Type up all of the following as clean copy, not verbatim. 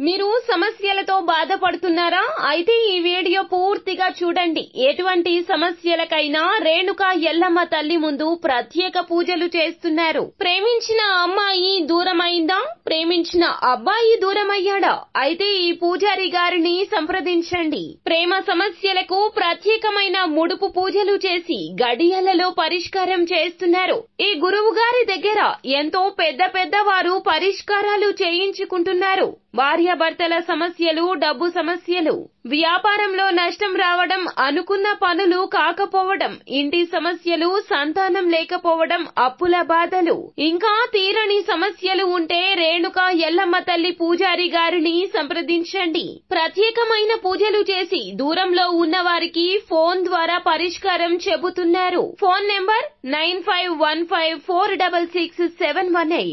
మీరు సమస్యలతో బాధపడుతున్నారా? అయితే ఈ వీడియో పూర్తిగా చూడండి. ఎటువంటి సమస్యలకైనా రేణుకా ఎల్లమ్మ తల్లి ముందు ప్రత్యేక పూజలు చేస్తున్నారు. ప్రేమించిన అమ్మాయి దూరమైందా? ప్రేమించిన అబ్బాయి దూరమయ్యాడా? అయితే ఈ పూజారి గారిని సంప్రదించండి. ప్రేమ సమస్యలకు ప్రత్యేకమైన ముడుపు పూజలు చేసి గడియలలో పరిష్కారం చేస్తున్నారు. ఈ గురువు గారి దగ్గర ఎంతో పెద్ద వారు పరిష్కారాలు చేయించుకుంటున్నారు. భార్యాభర్తల సమస్యలు, డబ్బు సమస్యలు, వ్యాపారంలో నష్టం రావడం, అనుకున్న పనులు కాకపోవడం, ఇంటి సమస్యలు, సంతానం లేకపోవడం, అప్పుల బాధలు, ఇంకా తీరని సమస్యలు ఉంటే రేణుకా ఎల్లమ్మ తల్లి పూజారి గారిని సంప్రదించండి. ప్రత్యేకమైన పూజలు చేసి దూరంలో ఉన్న వారికి ఫోన్ ద్వారా పరిష్కారం చెబుతున్నారు. Phone number 9515466718.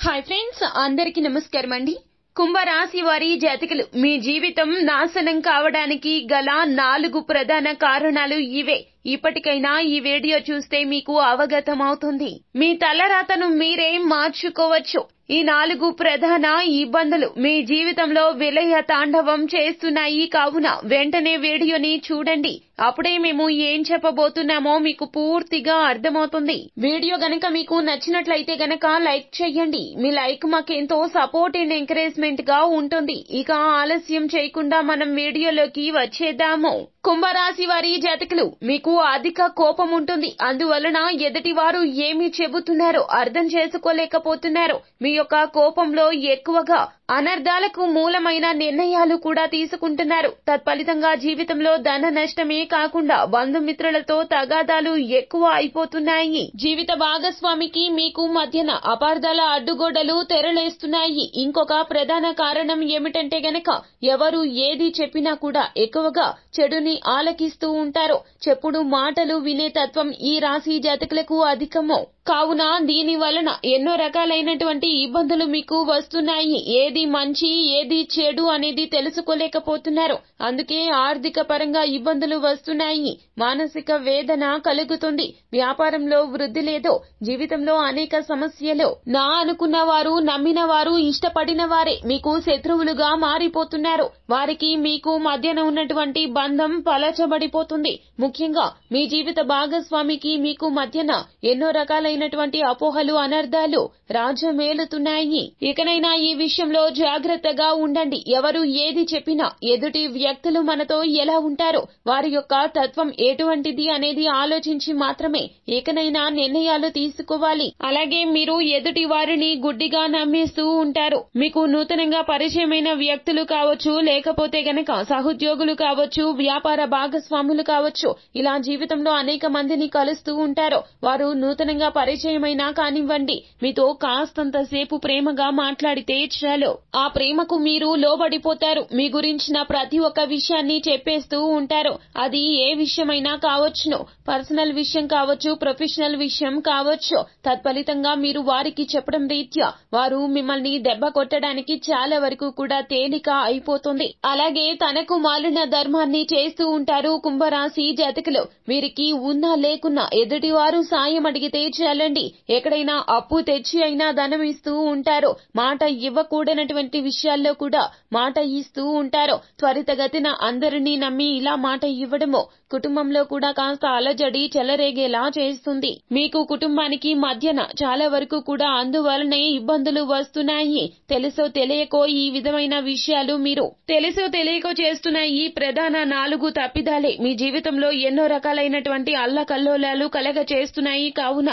హాయ్ ఫ్రెండ్స్, అందరికీ నమస్కారం అండి. కుంభరాశి వారి జాతకులు, మీ జీవితం నాశనం కావడానికి గల 4 ప్రధాన కారణాలు ఇవే. ఇప్పటికైనా ఈ వీడియో చూస్తే మీకు అవగతమవుతుంది. మీ తలరాతను మీరే మార్చుకోవచ్చు. ఈ 4 ప్రధాన ఇబ్బందులు మీ జీవితంలో విలయ తాండవం చేస్తున్నాయి. కావున వెంటనే వీడియోని చూడండి. అప్పుడే మేము ఏం చెప్పబోతున్నామో మీకు పూర్తిగా అర్థమవుతుంది. వీడియో గనక మీకు నచ్చినట్లయితే గనక లైక్ చేయండి. మీ లైక్ మాకెంతో సపోర్ట్ అండ్ ఎంకరేజ్మెంట్ గా ఉంటుంది. ఇక ఆలస్యం చేయకుండా మనం వీడియోలోకి వచ్చేద్దాము. కుంభరాశి వారి జాతకులు, మీకు అధిక కోపం ఉంటుంది. అందువలన ఎదుటి వారు ఏమి చెబుతున్నారో అర్థం చేసుకోలేకపోతున్నారు. మీ యొక్క కోపంలో ఎక్కువగా అనర్థాలకు మూలమైన నిర్ణయాలు కూడా తీసుకుంటున్నారు. తత్ఫలితంగా జీవితంలో ధన నష్టమే కాకుండా బంధుమిత్రులతో తగాదాలు ఎక్కువ అయిపోతున్నాయి. జీవిత భాగస్వామికి మీకు మధ్యన అపార్థాల అడ్డుగోడలు తెరలేస్తున్నాయి. ఇంకొక ప్రధాన కారణం ఏమిటంటే గనక ఎవరు ఏది చెప్పినా కూడా ఎక్కువగా చెడుని ఆలకిస్తూ ఉంటారు. చెప్పుడు మాటలు వినే తత్వం ఈ రాశి జాతకులకు అధికము. కావున దీని వలన ఎన్నో రకాలైనటువంటి ఇబ్బందులు మీకు వస్తున్నాయి. ఏది మంచి ఏది చెడు అనేది తెలుసుకోలేకపోతున్నారు. అందుకే ఆర్థిక పరంగా ఇబ్బందులు వస్తున్నాయి. మానసిక వేదన కలుగుతుంది. వ్యాపారంలో వృద్ధి లేదు. జీవితంలో అనేక సమస్యలు. నా అనుకున్న వారు, నమ్మిన వారు, ఇష్టపడిన వారే మీకు శత్రువులుగా మారిపోతున్నారు. వారికి మీకు మధ్యన ఉన్నటువంటి బంధం పలచబడిపోతుంది. ముఖ్యంగా మీ జీవిత భాగస్వామికి మీకు మధ్యన ఎన్నో రకాలైనటువంటి అపోహలు, అనర్థాలు రాజ్యమేలుతున్నాయి. ఇకనైనా ఈ విషయంలో జాగ్రత్తగా ఉండండి. ఎవరు ఏది చెప్పినా ఎదుటి వ్యక్తులు మనతో ఎలా ఉంటారో, వారి యొక్క తత్వం ఎటువంటిది అనేది ఆలోచించి మాత్రమే ఇకనైనా నిర్ణయాలు తీసుకోవాలి. అలాగే మీరు ఎదుటి వారిని గుడ్డిగా నమ్మేస్తూ ఉంటారు. మీకు నూతనంగా పరిచయమైన వ్యక్తులు కావచ్చు, లేకపోతే గనక సహోద్యోగులు కావచ్చు, వ్యాపార భాగస్వాములు కావచ్చు, ఇలా జీవితంలో అనేక మందిని కలుస్తూ ఉంటారు. వారు నూతనంగా పరిచయమైనా కానివ్వండి, మీతో కాస్తంత సేపు ప్రేమగా మాట్లాడితే చాలు, ఆ ప్రేమకు మీరు లోబడిపోతారు. మీ గురించిన ప్రతి ఒక్క విషయాన్ని చెప్పేస్తూ ఉంటారు. అది ఏ విషయమైనా కావచ్చును. పర్సనల్ విషయం కావచ్చు, ప్రొఫెషనల్ విషయం కావచ్చు. తత్ఫలితంగా మీరు వారికి చెప్పడం రీత్యా వారు మిమ్మల్ని దెబ్బ కొట్టడానికి చాలా వరకు కూడా తేలిక అయిపోతుంది. అలాగే తనకు మాలిన ధర్మాన్ని చేస్తూ ఉంటారు కుంభరాశి జాతకులు. వీరికి ఉన్నా లేకున్నా ఎదుటి వారు సాయం అడిగితే చాలండి, ఎక్కడైనా అప్పు తెచ్చి అయినా ధనం ఇస్తూ ఉంటారు. మాట ఇవ్వకూడనటువంటి విషయాల్లో కూడా మాట ఇస్తూ ఉంటారు. త్వరితగతిన అందరినీ నమ్మి ఇలా మాట ఇవ్వడము కుటుంబంలో కూడా కాస్త అలజడి చెలరేగేలా చేస్తుంది. మీకు కుటుంబానికి మధ్యన చాలా వరకు కూడా అందువలనే ఇబ్బందులు వస్తున్నాయి. తెలుసో తెలియకో ఈ విధమైన విషయాలు మీరు తెలుసో తెలియకో చేస్తున్న ఈ ప్రధాన 4 తప్పిదాలే మీ జీవితంలో ఎన్నో రకాలైనటువంటి అల్లకల్లోలాలు కలగ చేస్తున్నాయి. కావున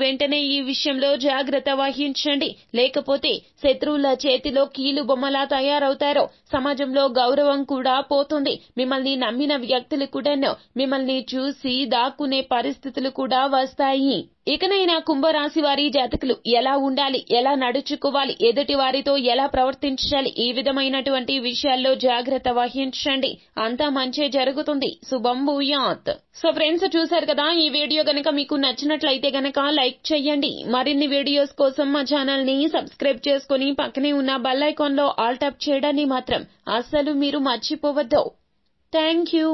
వెంటనే ఈ విషయంలో జాగ్రత్త వహించండి. లేకపోతే శత్రువుల చేతిలో కీలు బొమ్మలా తయారవుతారు. సమాజంలో గౌరవం కూడా పోతుంది. మిమ్మల్ని నమ్మిన వ్యక్తులు కూడా మిమ్మల్ని చూసి దాక్కునే పరిస్థితులు కూడా వస్తాయి. ఇకనైనా కుంభరాశి వారి జాతకులు ఎలా ఉండాలి, ఎలా నడుచుకోవాలి, ఎదుటి వారితో ఎలా ప్రవర్తించాలి, ఈ విధమైనటువంటి విషయాల్లో జాగ్రత్త వహించండి. అంతా మంచే జరుగుతుంది. శుభం భూయాత్. సో ఫ్రెండ్స్, చూశారు కదా, ఈ వీడియో గనక మీకు నచ్చినట్లయితే గనక లైక్ చేయండి. మరిన్ని వీడియోస్ కోసం మా ఛానల్ ని సబ్స్క్రైబ్ చేసుకుని పక్కనే ఉన్న బెల్ ఐకాన్ లో ఆల్ టాప్ చేయడాన్ని మాత్రం అస్సలు మీరు మర్చిపోవద్దు. Thank you.